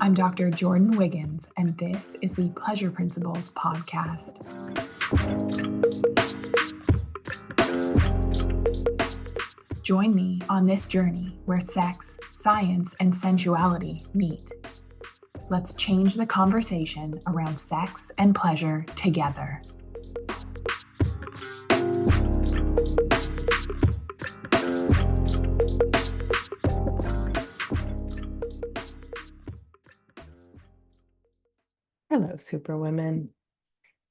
I'm Dr. Jordin Wiggins, and this is the Pleasure Principles podcast. Join me on this journey where sex, science, and sensuality meet. Let's change the conversation around sex and pleasure together. Hello, Superwomen.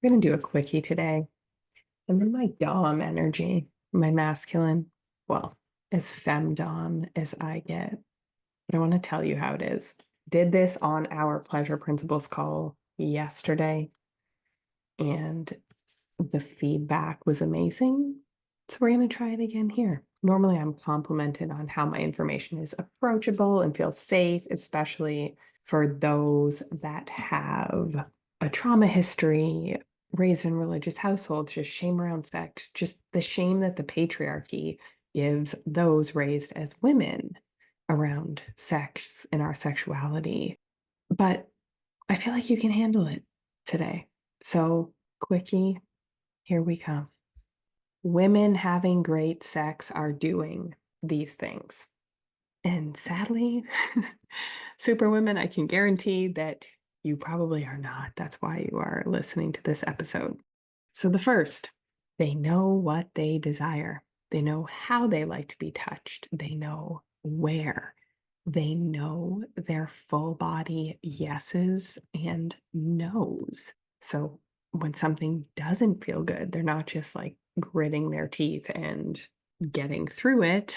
We're going to do a quickie today. I'm in my Dom energy, my masculine, well, as femdom as I get. But I want to tell you how it is. Did this on our Pleasure Principles call yesterday, and the feedback was amazing. So we're going to try it again here. Normally, I'm complimented on how my information is approachable and feels safe, especially for those that have a trauma history, raised in religious households, just shame around sex, just the shame that the patriarchy gives those raised as women around sex and our sexuality. But I feel like you can handle it today. So, quickie, here we come. Women having great sex are doing these things. And sadly, Superwomen, I can guarantee that you probably are not. That's why you are listening to this episode. So the first, they know what they desire. They know how they like to be touched. They know where. They know their full body yeses and nos. So when something doesn't feel good, they're not just like gritting their teeth and getting through it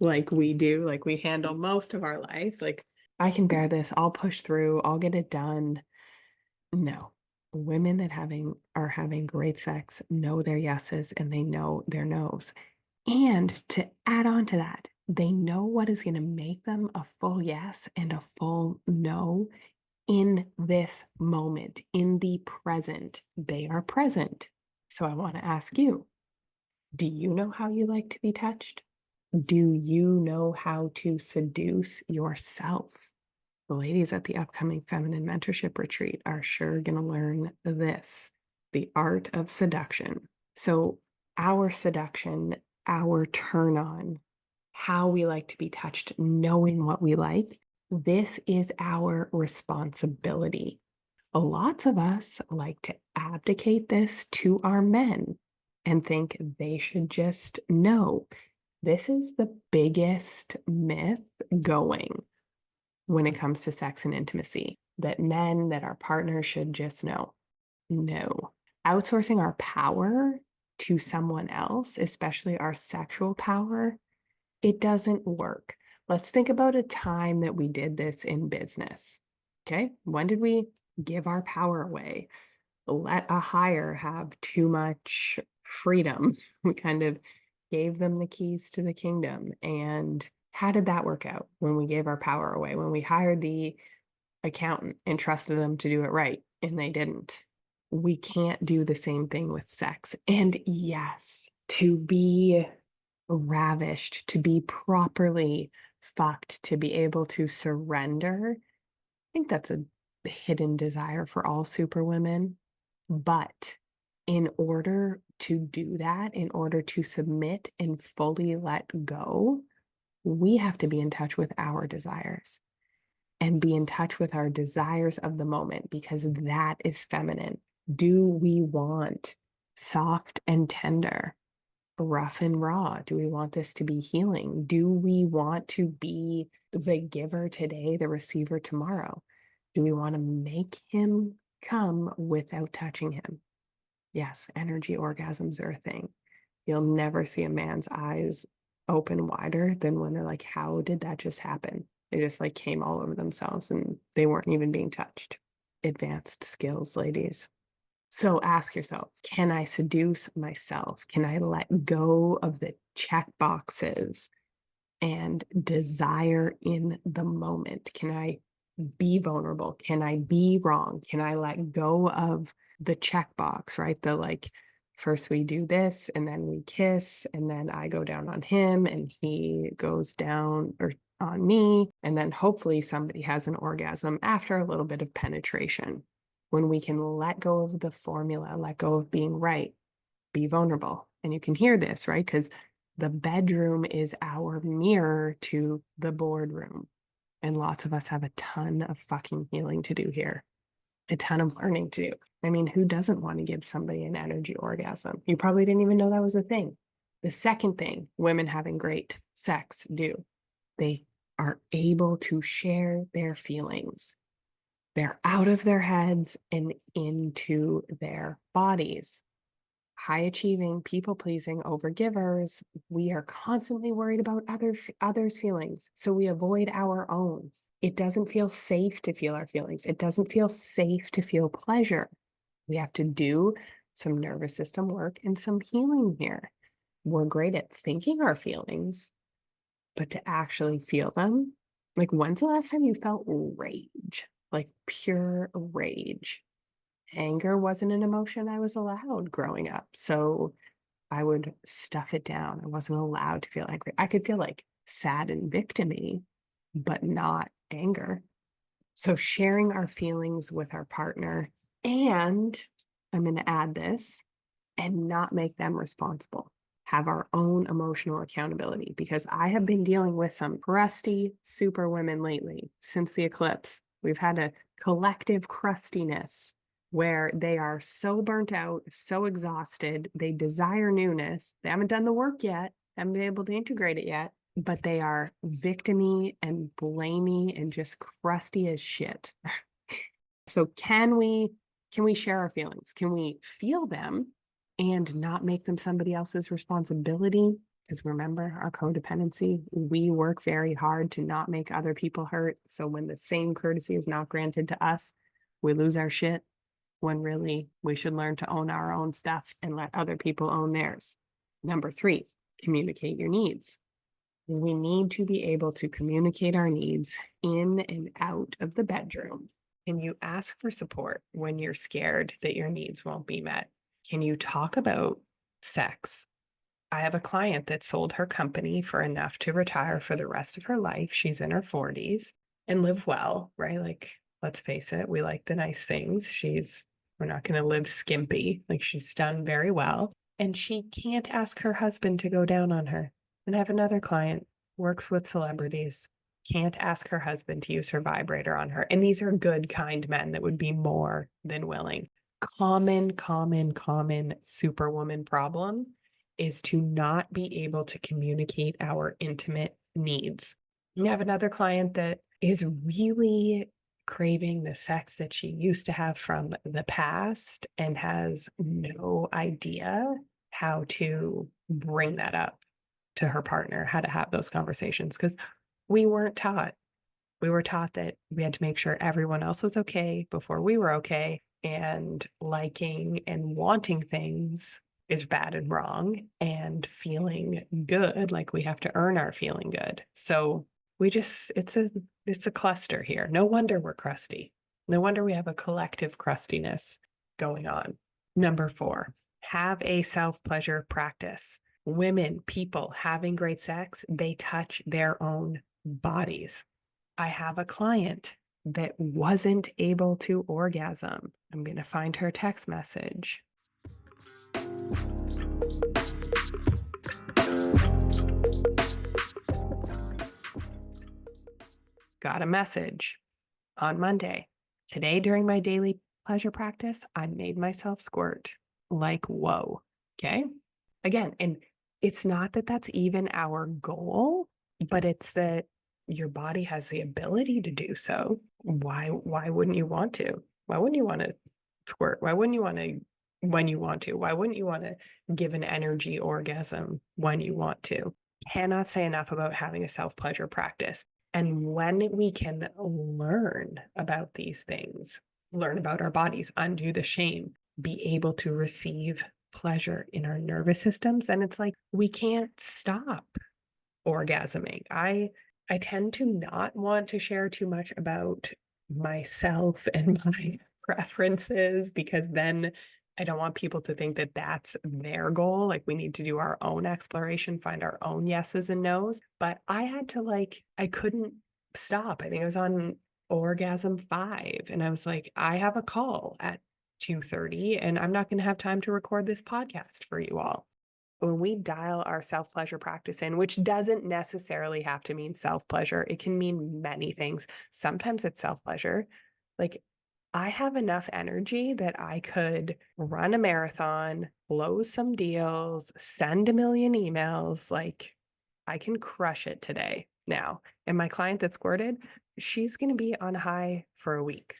like we do, like we handle most of our life. Like, I can bear this, I'll push through, I'll get it done. No. Women that are having great sex know their yeses and they know their nos. And to add on to that, they know what is going to make them a full yes and a full no in this moment, in the present. They are present. So I want to ask you, do you know how you like to be touched? Do you know how to seduce yourself? The ladies at the upcoming Feminine Mentorship Retreat are sure going to learn this, the art of seduction. So our seduction, our turn on, how we like to be touched, knowing what we like, this is our responsibility. Lots of us like to abdicate this to our men and think they should just know. This is the biggest myth going when it comes to sex and intimacy, that men, that our partners should just know. No. Outsourcing our power to someone else, especially our sexual power, it doesn't work. Let's think about a time that we did this in business. Okay. When did we give our power away? Let a hire have too much freedom. We kind of gave them the keys to the kingdom. And how did that work out when we gave our power away? When we hired the accountant and trusted them to do it right, and they didn't. We can't do the same thing with sex. And yes, to be ravished, to be properly fucked, to be able to surrender, I think that's a hidden desire for all superwomen. But in order to do that, in order to submit and fully let go, we have to be in touch with our desires and be in touch with our desires of the moment, because that is feminine. Do we want soft and tender, rough and raw? Do we want this to be healing? Do we want to be the giver today, the receiver tomorrow? Do we want to make him come without touching him? Yes, energy orgasms are a thing. You'll never see a man's eyes open wider than when they're like, how did that just happen? They just like came all over themselves and they weren't even being touched. Advanced skills, ladies. So ask yourself, can I seduce myself? Can I let go of the check boxes and desire in the moment? Can I be vulnerable? Can I be wrong? Can I let go of the checkbox, right? The like First we do this and then we kiss and then I go down on him and he goes down or on me. And then hopefully somebody has an orgasm after a little bit of penetration. When we can let go of the formula, let go of being right, be vulnerable. And you can hear this, right? Because the bedroom is our mirror to the boardroom. And lots of us have a ton of fucking healing to do here, a ton of learning to do. I mean, who doesn't want to give somebody an energy orgasm? You probably didn't even know that was a thing. The second thing women having great sex do, they are able to share their feelings. They're out of their heads and into their bodies. High achieving, people pleasing, overgivers, we are constantly worried about others' feelings. So we avoid our own. It doesn't feel safe to feel our feelings. It doesn't feel safe to feel pleasure. We have to do some nervous system work and some healing here. We're great at thinking our feelings, but to actually feel them, like when's the last time you felt rage? Like pure rage. Anger wasn't an emotion I was allowed growing up. So I would stuff it down. I wasn't allowed to feel angry. I could feel like sad and victimy, but not anger. So sharing our feelings with our partner, and I'm going to add this, and not make them responsible. Have our own emotional accountability, because I have been dealing with some crusty super women lately since the eclipse. We've had a collective crustiness where they are so burnt out, so exhausted. They desire newness. They haven't done the work yet, haven't been able to integrate it yet, but they are victimy and blamey and just crusty as shit. So can we share our feelings? Can we feel them and not make them somebody else's responsibility? Because remember our codependency, we work very hard to not make other people hurt. So when the same courtesy is not granted to us, we lose our shit, when really we should learn to own our own stuff and let other people own theirs. Number 3, communicate your needs. We need to be able to communicate our needs in and out of the bedroom. Can you ask for support when you're scared that your needs won't be met? Can you talk about sex? I have a client that sold her company for enough to retire for the rest of her life. She's in her 40s and live well, right? Like, let's face it, we like the nice things. We're not going to live skimpy. Like, she's done very well. And she can't ask her husband to go down on her. And I have another client, works with celebrities, can't ask her husband to use her vibrator on her. And these are good, kind men that would be more than willing. Common superwoman problem is to not be able to communicate our intimate needs. I have another client that is really craving the sex that she used to have from the past and has no idea how to bring that up to her partner, how to have those conversations, because we weren't taught. We were taught that we had to make sure everyone else was okay before we were okay, and liking and wanting things is bad and wrong, and feeling good, like we have to earn our feeling good. So it's a cluster here. No wonder we're crusty. No wonder we have a collective crustiness going on. Number 4, have a self-pleasure practice. Women, people having great sex, they touch their own bodies. I have a client that wasn't able to orgasm. I'm going to find her text message. Got a message on Monday. Today, during my daily pleasure practice, I made myself squirt. Like, whoa. Okay. Again, and it's not that that's even our goal, but it's that your body has the ability to do so. Why wouldn't you want to? Why wouldn't you want to squirt? Why wouldn't you want to when you want to? Why wouldn't you want to give an energy orgasm when you want to? Cannot say enough about having a self-pleasure practice. And when we can learn about these things, learn about our bodies, undo the shame, be able to receive pleasure in our nervous systems, and it's like we can't stop orgasming. I tend to not want to share too much about myself and my preferences, because then I don't want people to think that that's their goal. Like we need to do our own exploration, find our own yeses and nos. But I had to I couldn't stop. I think I was on orgasm 5 and I was like, I have a call at 2:30 and I'm not going to have time to record this podcast for you all. When we dial our self-pleasure practice in, which doesn't necessarily have to mean self-pleasure, it can mean many things. Sometimes it's self-pleasure. Like I have enough energy that I could run a marathon, close some deals, send a million emails. Like I can crush it today now. And my client that squirted, she's going to be on high for a week.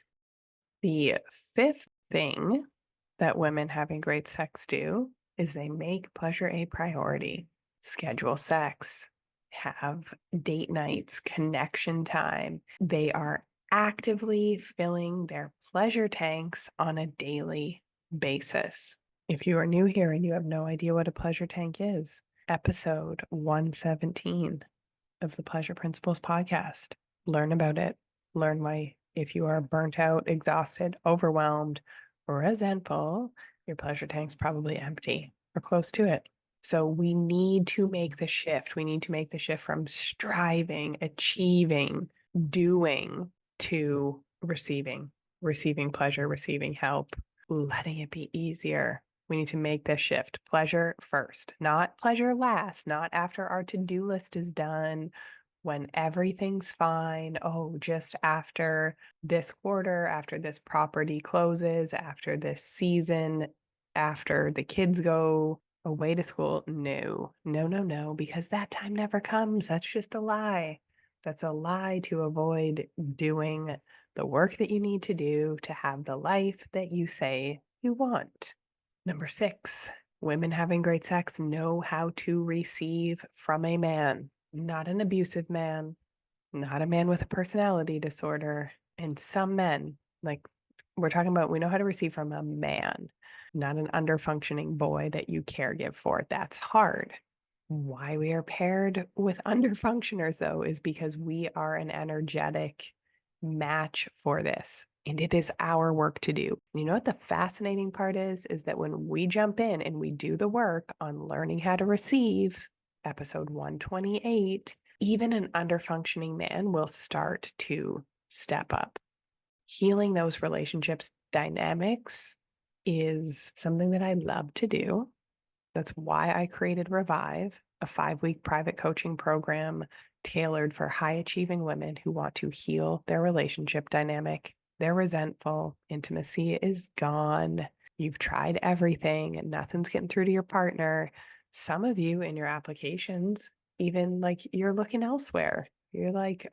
The fifth thing that women having great sex do is they make pleasure a priority, schedule sex, have date nights, connection time. They are actively filling their pleasure tanks on a daily basis. If you are new here and you have no idea what a pleasure tank is, episode 117 of the Pleasure Principles podcast. Learn about it. Learn why, if you are burnt out, exhausted, overwhelmed, or resentful, your pleasure tank's probably empty or close to it. So we need to make the shift. We need to make the shift from striving, achieving, doing to receiving pleasure, receiving help, letting it be easier. We need to make this shift. Pleasure first, not pleasure last, not after our to-do list is done, when everything's fine. Oh, just after this quarter, after this property closes, after this season, after the kids go away to school. No, no, no, no, because that time never comes. That's just a lie. That's a lie to avoid doing the work that you need to do to have the life that you say you want. Number 6, women having great sex know how to receive from a man, not an abusive man, not a man with a personality disorder. And some men, like we're talking about, we know how to receive from a man, not an underfunctioning boy that you caregive for. That's hard. Why we are paired with underfunctioners, though, is because we are an energetic match for this. And it is our work to do. You know what the fascinating part is that when we jump in and we do the work on learning how to receive, episode 128, even an underfunctioning man will start to step up. Healing those relationships dynamics is something that I love to do. That's why I created Revive, a 5-week private coaching program tailored for high achieving women who want to heal their relationship dynamic. They're resentful, intimacy is gone. You've tried everything and nothing's getting through to your partner. Some of you in your applications, even you're looking elsewhere. You're like,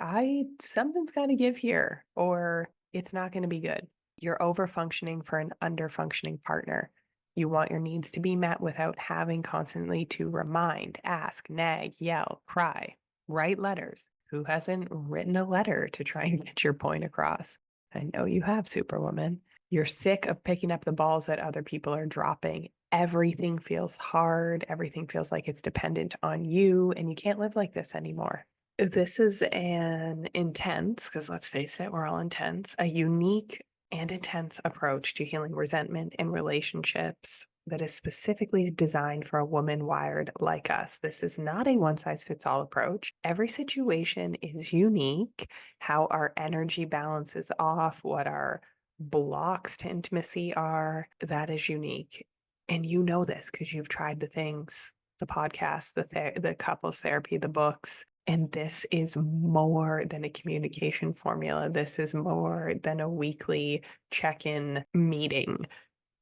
something's got to give here, or it's not going to be good. You're over functioning for an under functioning partner. You want your needs to be met without having constantly to remind, ask, nag, yell, cry, write letters. Who hasn't written a letter to try and get your point across? I know you have, Superwoman. You're sick of picking up the balls that other people are dropping. Everything feels hard. Everything feels like it's dependent on you, and you can't live like this anymore. This is an intense, because let's face it, we're all intense, a unique and intense approach to healing resentment in relationships that is specifically designed for a woman wired like us. This is not a one-size-fits-all approach. Every situation is unique. How our energy balance is off, what our blocks to intimacy are, that is unique. And you know this because you've tried the things, the podcast, the couples therapy, the books. And this is more than a communication formula. This is more than a weekly check-in meeting,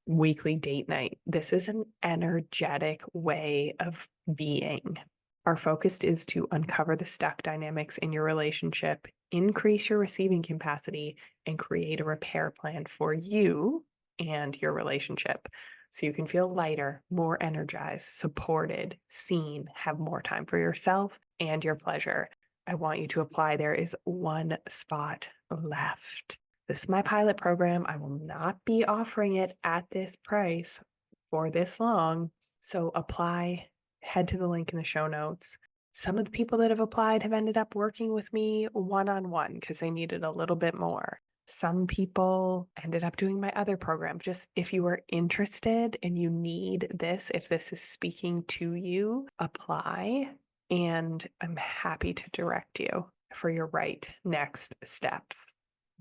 weekly date night. This is an energetic way of being. Our focus is to uncover the stuck dynamics in your relationship, increase your receiving capacity, and create a repair plan for you and your relationship. So you can feel lighter, more energized, supported, seen, have more time for yourself and your pleasure. I want you to apply. There is one spot left. This is my pilot program. I will not be offering it at this price for this long. So apply, head to the link in the show notes. Some of the people that have applied have ended up working with me one-on-one because they needed a little bit more. Some people ended up doing my other program. Just if you are interested and you need this, if this is speaking to you, apply. And I'm happy to direct you for your right next steps.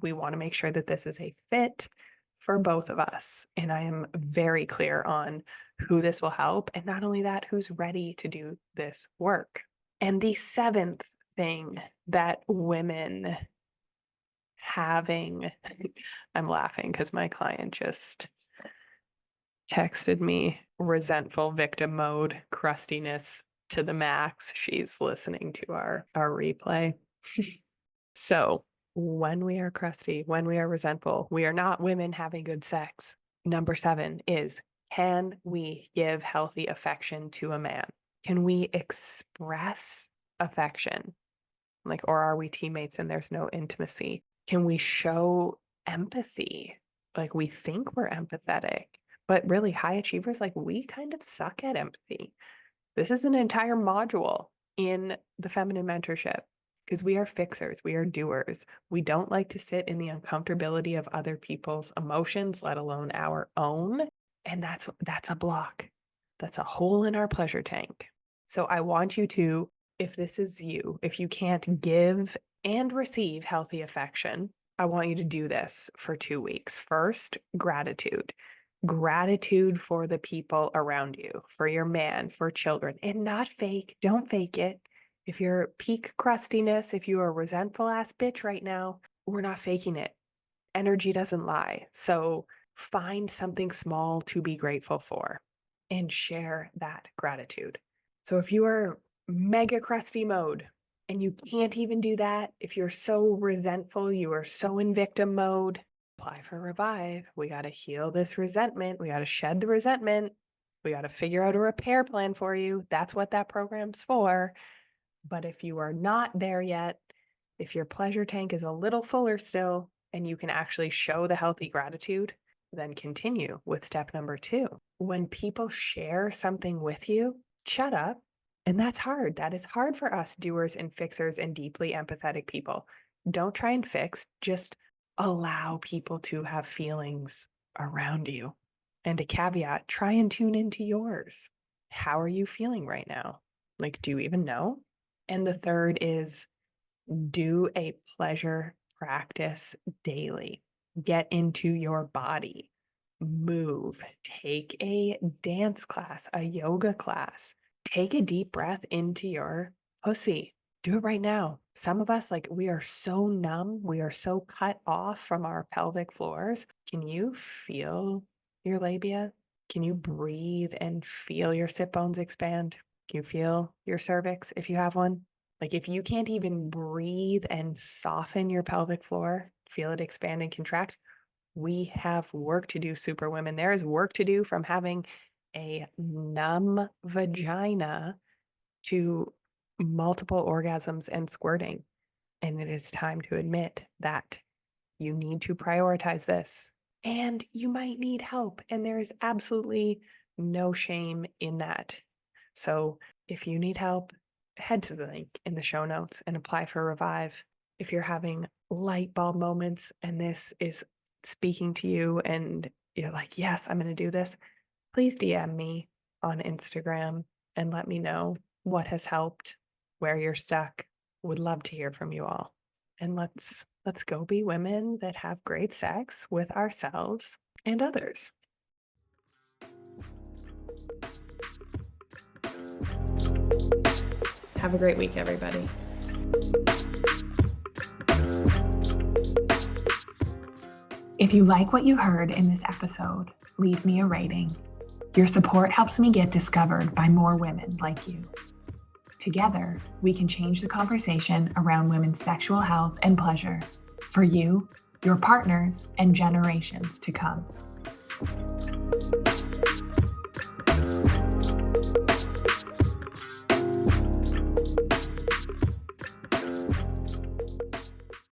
We want to make sure that this is a fit for both of us. And I am very clear on who this will help. And not only that, who's ready to do this work. And the seventh thing that women having, I'm laughing because my client just texted me resentful victim mode, crustiness to the max. She's listening to our replay. So when we are crusty, when we are resentful, we are not women having good sex. Number 7 is, can we give healthy affection to a man? Can we express affection? Like, or are we teammates and there's no intimacy? Can we show empathy? Like, we think we're empathetic, but really high achievers, like, we kind of suck at empathy. This is an entire module in the feminine mentorship because we are fixers, we are doers. We don't like to sit in the uncomfortability of other people's emotions, let alone our own. And that's a block. That's a hole in our pleasure tank. So I want you to, if this is you, if you can't give and receive healthy affection, I want you to do this for 2 weeks. First, gratitude. Gratitude for the people around you, for your man, for children, and not fake. Don't fake it. If you're peak crustiness, if you are a resentful ass bitch right now, we're not faking it. Energy doesn't lie. So find something small to be grateful for and share that gratitude. So if you are mega crusty mode and you can't even do that, if you're so resentful, you are so in victim mode, apply for Revive. We got to heal this resentment. We got to shed the resentment. We got to figure out a repair plan for you. That's what that program's for. But if you are not there yet, if your pleasure tank is a little fuller still, and you can actually show the healthy gratitude, then continue with step number 2. When people share something with you, shut up. And that's hard. That is hard for us doers and fixers and deeply empathetic people. Don't try and fix, just allow people to have feelings around you. And a caveat, try and tune into yours. How are you feeling right now? Like, do you even know? And the third is do a pleasure practice daily. Get into your body, move, take a dance class, a yoga class, take a deep breath into your pussy. Do it right now. Some of us, like, we are so numb. We are so cut off from our pelvic floors. Can you feel your labia? Can you breathe and feel your sit bones expand? Can you feel your cervix if you have one? Like, if you can't even breathe and soften your pelvic floor, feel it expand and contract, we have work to do, superwomen. There is work to do from having a numb vagina to multiple orgasms and squirting. And it is time to admit that you need to prioritize this. And you might need help. And there is absolutely no shame in that. So if you need help, head to the link in the show notes and apply for Revive. If you're having light bulb moments and this is speaking to you and you're like, yes, I'm going to do this, please DM me on Instagram and let me know what has helped, where you're stuck. Would love to hear from you all. And let's go be women that have great sex with ourselves and others. Have a great week, everybody. If you like what you heard in this episode, leave me a rating. Your support helps me get discovered by more women like you. Together, we can change the conversation around women's sexual health and pleasure for you, your partners, and generations to come.